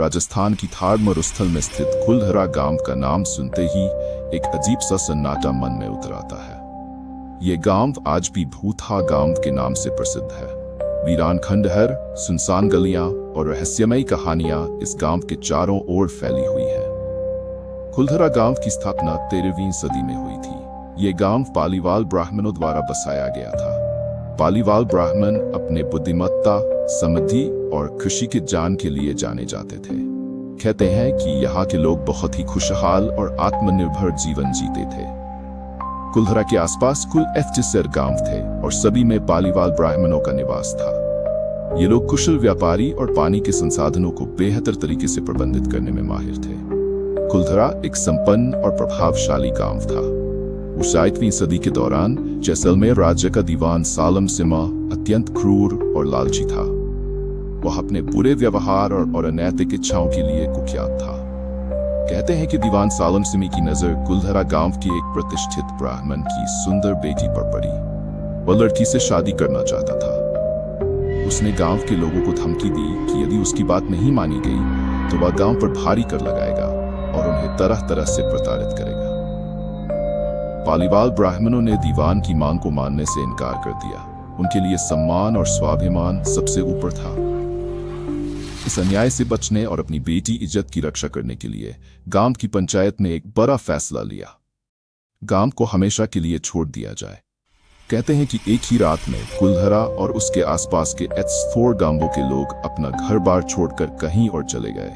राजस्थान की थार मरुस्थल में स्थित कुलधरा गांव का नाम सुनते ही एक अजीब सा सन्नाटा मन में उतर आता है। ये गांव आज भी भूतहा गांव के नाम से प्रसिद्ध है। वीरान खंडहर, सुनसान गलियां और रहस्यमयी कहानियां इस गांव के चारों ओर फैली हुई है। कुलधरा गांव की स्थापना 13वीं सदी में हुई थी। ये गांव पालीवाल ब्राह्मणों द्वारा बसाया गया था। पालीवाल ब्राह्मण अपने बुद्धिमत्ता, समृद्धि और खुशी के जान के लिए जाने जाते थे। कहते हैं कि यहाँ के लोग बहुत ही खुशहाल और आत्मनिर्भर जीवन जीते थे। कुलधरा के आसपास कुल 50 गांव थे और सभी में पालीवाल ब्राह्मणों का निवास था। ये लोग कुशल व्यापारी और पानी के संसाधनों को बेहतर तरीके से प्रबंधित करने में माहिर थे। कुलधरा एक संपन्न और प्रभावशाली गांव था। 19वीं सदी के दौरान जैसलमेर राज्य का दीवान सालम सिमा अत्यंत क्रूर और लालची था। वह अपने बुरे व्यवहार और अनैतिक इच्छाओं के लिए कुख्यात था। कहते हैं कि दीवान सालम सिमी की नजर कुलधरा गांव की एक प्रतिष्ठित ब्राह्मण की सुंदर बेटी पर पड़ी। वह लड़की से शादी करना चाहता था। उसने गांव के लोगों को धमकी दी कि यदि उसकी बात नहीं मानी गई तो वह गांव पर भारी कर लगाएगा और उन्हें तरह तरह से प्रताड़ित करेगा। पालीवाल ब्राह्मणों ने दीवान की मांग को मानने से इनकार कर दिया। उनके लिए सम्मान और स्वाभिमान सबसे ऊपर था। इस अन्याय से बचने और अपनी बेटी इज्जत की रक्षा करने के लिए गांव की पंचायत ने एक बड़ा फैसला लिया। गांव को हमेशा के लिए छोड़ दिया जाए। कहते हैं कि एक ही रात में कुलधरा और उसके आसपास के 4 गांवों के लोग अपना घर बार छोड़कर कहीं और चले गए।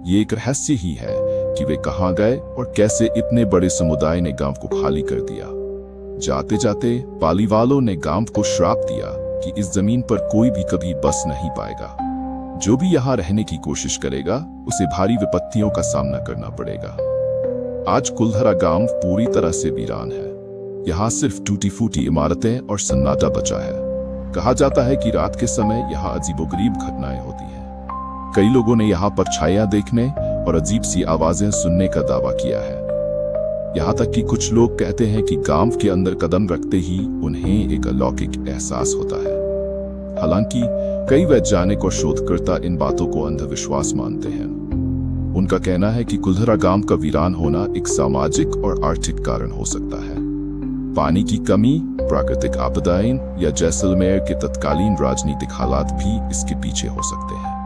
ये एक रहस्य ही है कि वे कहां गए और कैसे इतने बड़े समुदाय ने गांव को खाली कर दिया। जाते जाते पालीवालों ने गांव को श्राप दिया कि इस जमीन पर कोई भी कभी बस नहीं पाएगा। जो भी यहां रहने की कोशिश करेगा उसे भारी विपत्तियों का सामना करना पड़ेगा। आज कुलधरा गांव पूरी तरह से वीरान है। यहाँ सिर्फ टूटी फूटी इमारतें और सन्नाटा बचा है। कहा जाता है कि रात के समय यहाँ अजीबोगरीब घटनाएं होती हैं। कई लोगों ने यहाँ पर छाया देखने और अजीब सी आवाजें सुनने का दावा किया है। यहाँ तक कि कुछ लोग कहते हैं कि गांव के अंदर कदम रखते ही उन्हें एक अलौकिक एहसास होता है। हालांकि कई वैज्ञानिक और शोधकर्ता इन बातों को अंधविश्वास मानते हैं। उनका कहना है कि कुलधरा गांव का वीरान होना एक सामाजिक और आर्थिक कारण हो सकता है। पानी की कमी, प्राकृतिक आपदाएं या जैसलमेर के तत्कालीन राजनीतिक हालात भी इसके पीछे हो सकते हैं।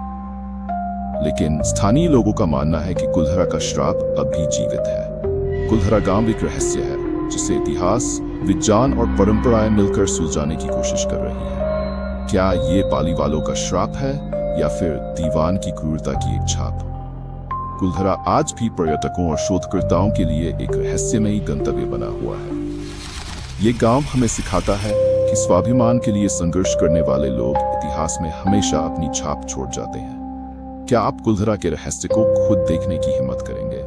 लेकिन स्थानीय लोगों का मानना है कि कुलधरा का श्राप अब भी जीवित है। कुलधरा गांव एक रहस्य है जिसे इतिहास, विज्ञान और परंपराएं मिलकर सुलझाने की कोशिश कर रही है। क्या ये पालीवालों का श्राप है या फिर दीवान की क्रूरता की एक छाप? कुलधरा आज भी पर्यटकों और शोधकर्ताओं के लिए एक रहस्यमयी गंतव्य बना हुआ है। ये गांव हमें सिखाता है कि स्वाभिमान के लिए संघर्ष करने वाले लोग इतिहास में हमेशा अपनी छाप छोड़ जाते हैं। क्या आप कुलधरा के रहस्य को खुद देखने की हिम्मत करेंगे?